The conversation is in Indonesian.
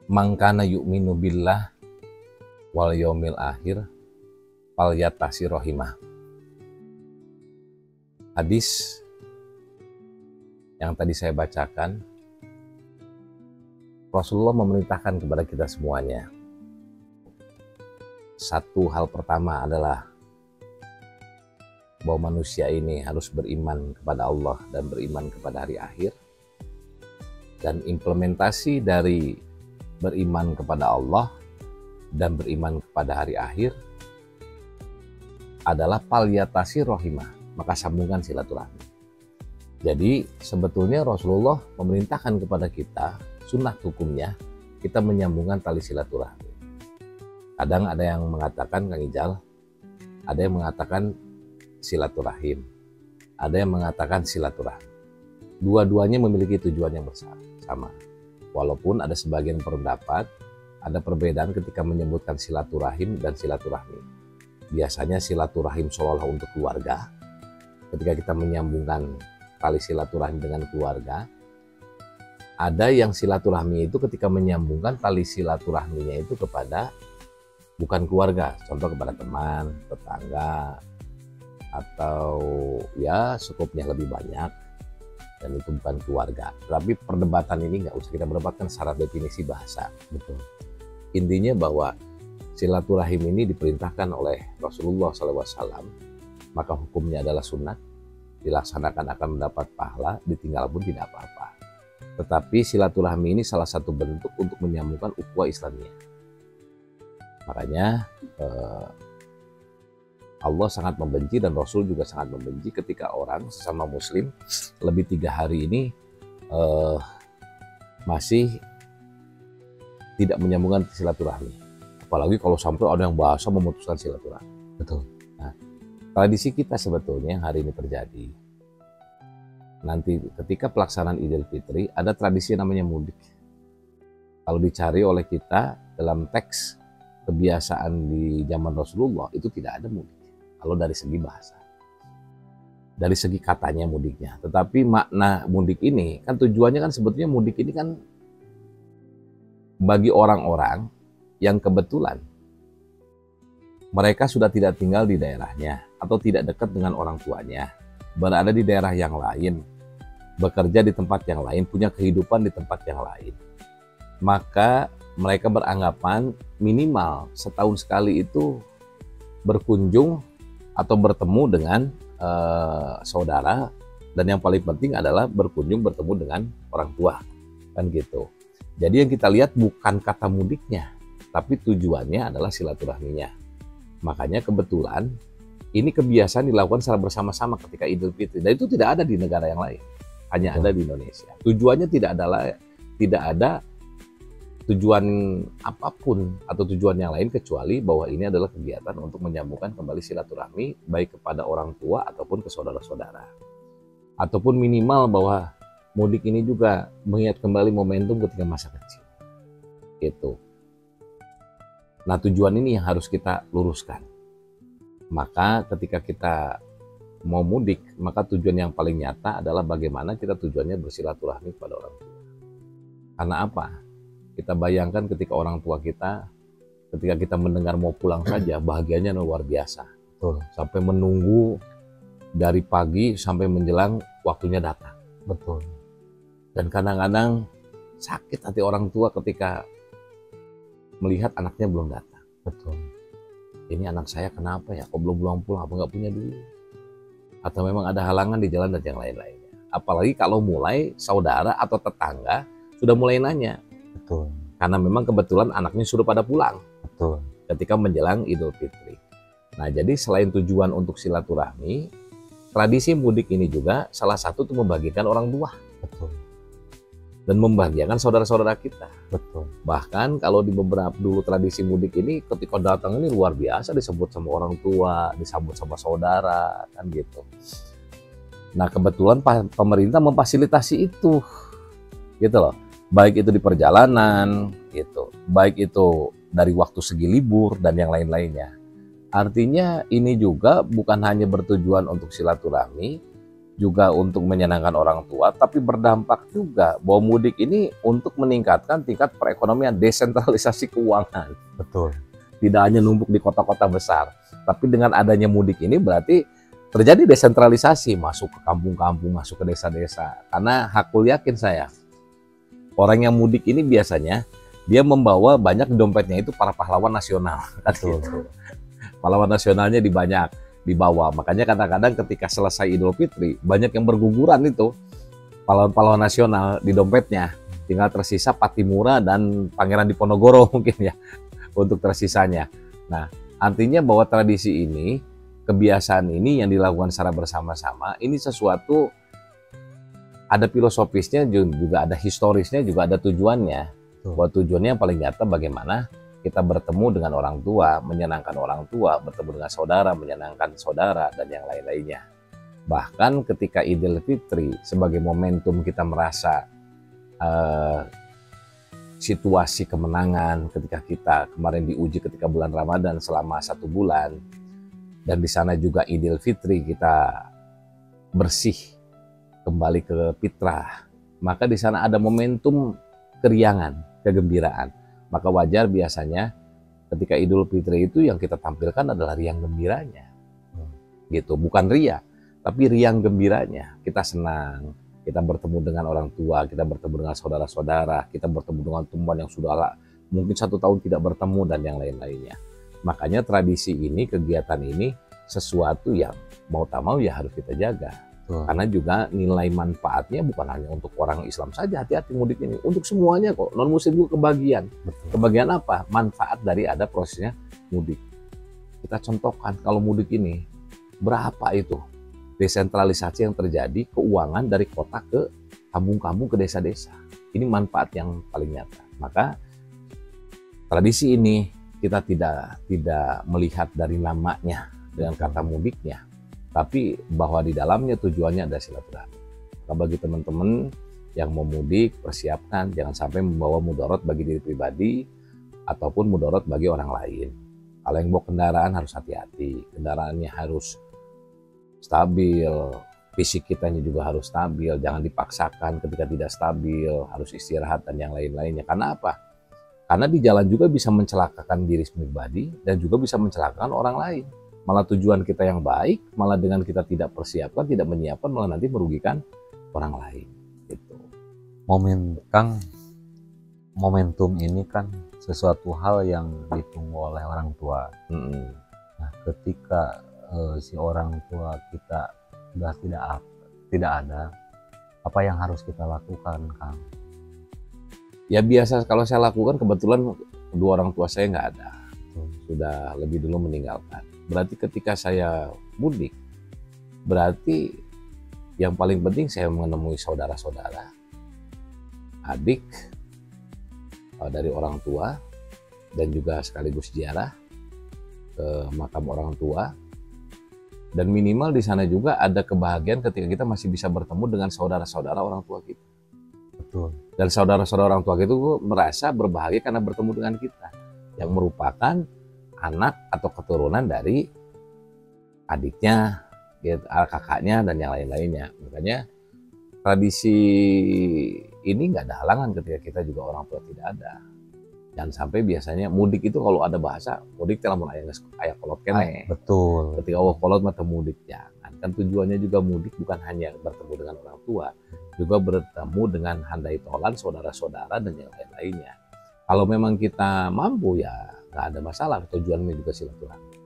Mangkana yu'minu billah wal yaumil akhir falyatasi rohimah. Hadis yang tadi saya bacakan, Rasulullah memerintahkan kepada kita semuanya. Satu hal pertama adalah bahwa manusia ini harus beriman kepada Allah dan beriman kepada hari akhir. Dan implementasi dari beriman kepada Allah dan beriman kepada hari akhir adalah palyatasi rohimah, maka sambungan silaturahmi. Jadi sebetulnya Rasulullah memerintahkan kepada kita, sunnah hukumnya, kita menyambungkan tali silaturahmi. Kadang ada yang mengatakan, Kang Ijal, ada yang mengatakan silaturahim, ada yang mengatakan silaturahmi. Dua-duanya memiliki tujuan yang bersama. Walaupun ada sebagian pendapat, ada perbedaan ketika menyebutkan silaturahim dan silaturahmi. Biasanya silaturahim seolah-olah untuk keluarga. Ketika kita menyambungkan tali silaturahim dengan keluarga, ada yang silaturahmi itu ketika menyambungkan tali silaturahminya itu kepada bukan keluarga, contoh kepada teman, tetangga, atau ya cukupnya lebih banyak, dan itu bukan keluarga. Tapi perdebatan ini nggak usah kita berdebatkan secara definisi bahasa. Betul. Intinya bahwa silaturahim ini diperintahkan oleh Rasulullah SAW, maka hukumnya adalah sunat, dilaksanakan akan mendapat pahala, ditinggal pun tidak apa-apa. Tetapi silaturahmi ini salah satu bentuk untuk menyambungkan ukhuwah Islamiyah. Makanya Allah sangat membenci dan Rasul juga sangat membenci ketika orang sesama muslim lebih 3 hari ini masih tidak menyambungkan silaturahmi. Apalagi kalau sampai ada yang bahasa memutuskan silaturahmi. Betul. Nah, tradisi kita sebetulnya hari ini terjadi. Nanti ketika pelaksanaan Idul Fitri ada tradisi namanya mudik. Kalau dicari oleh kita dalam teks kebiasaan di zaman Rasulullah itu tidak ada mudik. Kalau dari segi bahasa, dari segi katanya mudiknya, tetapi makna mudik ini kan tujuannya kan sebetulnya mudik ini kan bagi orang-orang yang kebetulan mereka sudah tidak tinggal di daerahnya atau tidak dekat dengan orang tuanya, berada di daerah yang lain, bekerja di tempat yang lain, punya kehidupan di tempat yang lain, maka mereka beranggapan minimal setahun sekali itu berkunjung atau bertemu dengan saudara, dan yang paling penting adalah berkunjung bertemu dengan orang tua, kan gitu. Jadi yang kita lihat bukan kata mudiknya, tapi tujuannya adalah silaturahminya. Makanya kebetulan ini kebiasaan dilakukan secara bersama-sama ketika Idul Fitri, dan itu tidak ada di negara yang lain, hanya ada di Indonesia. Tujuannya tidak ada tujuan apapun atau tujuan yang lain kecuali bahwa ini adalah kegiatan untuk menyambungkan kembali silaturahmi baik kepada orang tua ataupun ke saudara-saudara. Ataupun minimal bahwa mudik ini juga mengingat kembali momentum ketika masa kecil. Gitu. Nah, tujuan ini yang harus kita luruskan. Maka ketika kita mau mudik, maka tujuan yang paling nyata adalah bagaimana kita tujuannya bersilaturahmi kepada orang tua. Karena apa? Kita bayangkan ketika orang tua kita, ketika kita mendengar mau pulang saja, bahagianya luar biasa. Betul. Sampai menunggu dari pagi sampai menjelang waktunya datang. Betul. Dan kadang-kadang sakit hati orang tua ketika melihat anaknya belum datang. Betul. Ini anak saya kenapa ya? Kok belum pulang? Apa nggak punya duit? Atau memang ada halangan di jalan dan yang lain-lainnya. Apalagi kalau mulai saudara atau tetangga sudah mulai nanya. Betul. Karena memang kebetulan anaknya sudah pada pulang. Betul. Ketika menjelang Idul Fitri. Nah, jadi selain tujuan untuk silaturahmi, tradisi mudik ini juga salah satu untuk membagikan orang tua. Betul. Dan membahagiakan saudara-saudara kita. Betul. Bahkan kalau di beberapa dulu tradisi mudik ini ketika datang ini luar biasa, disebut sama orang tua, disambut sama saudara, kan gitu. Nah, kebetulan pemerintah memfasilitasi itu. Gitu loh. Baik itu di perjalanan, gitu. Baik itu dari waktu segi libur dan yang lain-lainnya. Artinya ini juga bukan hanya bertujuan untuk silaturahmi, juga untuk menyenangkan orang tua, tapi berdampak juga bahwa mudik ini untuk meningkatkan tingkat perekonomian, desentralisasi keuangan. Betul. Tidak hanya numpuk di kota-kota besar, tapi dengan adanya mudik ini berarti terjadi desentralisasi, masuk ke kampung-kampung, masuk ke desa-desa. Karena hakul yakin saya, orang yang mudik ini biasanya dia membawa banyak di dompetnya itu para pahlawan nasional. Betul. Gitu. Pahlawan nasionalnya dibawa. Makanya kadang-kadang ketika selesai Idul Fitri, banyak yang berguguran itu pahlawan-pahlawan nasional di dompetnya. Tinggal tersisa Patimura dan Pangeran Diponegoro mungkin ya untuk tersisanya. Nah, artinya bahwa tradisi ini, kebiasaan ini yang dilakukan secara bersama-sama, ini sesuatu ada filosofisnya juga, ada historisnya juga, ada tujuannya. Bahwa tujuannya yang paling nyata bagaimana kita bertemu dengan orang tua, menyenangkan orang tua, bertemu dengan saudara, menyenangkan saudara, dan yang lain-lainnya. Bahkan ketika Idul Fitri sebagai momentum kita merasa situasi kemenangan ketika kita kemarin diuji ketika bulan Ramadan selama 1 bulan, dan di sana juga Idul Fitri kita bersih kembali ke fitrah, maka di sana ada momentum keriangan, kegembiraan. Maka wajar biasanya ketika Idul Fitri itu yang kita tampilkan adalah riang gembiranya. Gitu, bukan ria, tapi riang gembiranya. Kita senang, kita bertemu dengan orang tua, kita bertemu dengan saudara-saudara, kita bertemu dengan teman yang sudah mungkin 1 tahun tidak bertemu, dan yang lain-lainnya. Makanya tradisi ini, kegiatan ini sesuatu yang mau tak mau ya harus kita jaga. Karena juga nilai manfaatnya bukan hanya untuk orang Islam saja, hati-hati mudik ini, untuk semuanya kok, non muslim juga kebagian. Kebagian apa? Manfaat dari ada prosesnya mudik. Kita contohkan kalau mudik ini, berapa itu desentralisasi yang terjadi, keuangan dari kota ke kampung-kampung, ke desa-desa. Ini manfaat yang paling nyata. Maka tradisi ini kita tidak melihat dari namanya dengan kata mudiknya, tapi bahwa di dalamnya tujuannya ada silaturahmi. Maka bagi teman-teman yang mau mudik, persiapkan jangan sampai membawa mudarat bagi diri pribadi ataupun mudarat bagi orang lain. Kalau yang bawa kendaraan harus hati-hati, kendaraannya harus stabil, fisik kitanya juga harus stabil, jangan dipaksakan ketika tidak stabil, harus istirahat dan yang lain-lainnya. Karena apa? Karena di jalan juga bisa mencelakakan diri pribadi dan juga bisa mencelakakan orang lain. Malah tujuan kita yang baik, malah dengan kita tidak persiapkan, tidak menyiapkan, malah nanti merugikan orang lain. Gitu. Momentum ini kan sesuatu hal yang ditunggu oleh orang tua. Nah, ketika si orang tua kita sudah tidak ada, apa yang harus kita lakukan, Kang? Ya biasa kalau saya lakukan, kebetulan kedua orang tua saya nggak ada, sudah lebih dulu meninggalkan. Berarti ketika saya mudik, berarti yang paling penting saya menemui saudara-saudara, adik dari orang tua, dan juga sekaligus ziarah ke makam orang tua. Dan minimal di sana juga ada kebahagiaan ketika kita masih bisa bertemu dengan saudara-saudara orang tua kita. Betul. Dan saudara-saudara orang tua kita itu merasa berbahagia karena bertemu dengan kita, yang merupakan anak atau keturunan dari adiknya, kakaknya, dan yang lain-lainnya. Makanya tradisi ini nggak ada halangan ketika kita juga orang tua tidak ada. Jangan sampai biasanya mudik itu kalau ada bahasa mudik telah ayah kolot kene. Betul. Ketika awal kolot mata mudik, jangan. Kan tujuannya juga mudik bukan hanya bertemu dengan orang tua, juga bertemu dengan handai tolan, saudara-saudara, dan yang lain-lainnya. Kalau memang kita mampu ya nggak ada masalah, tujuannya juga silaturahmi.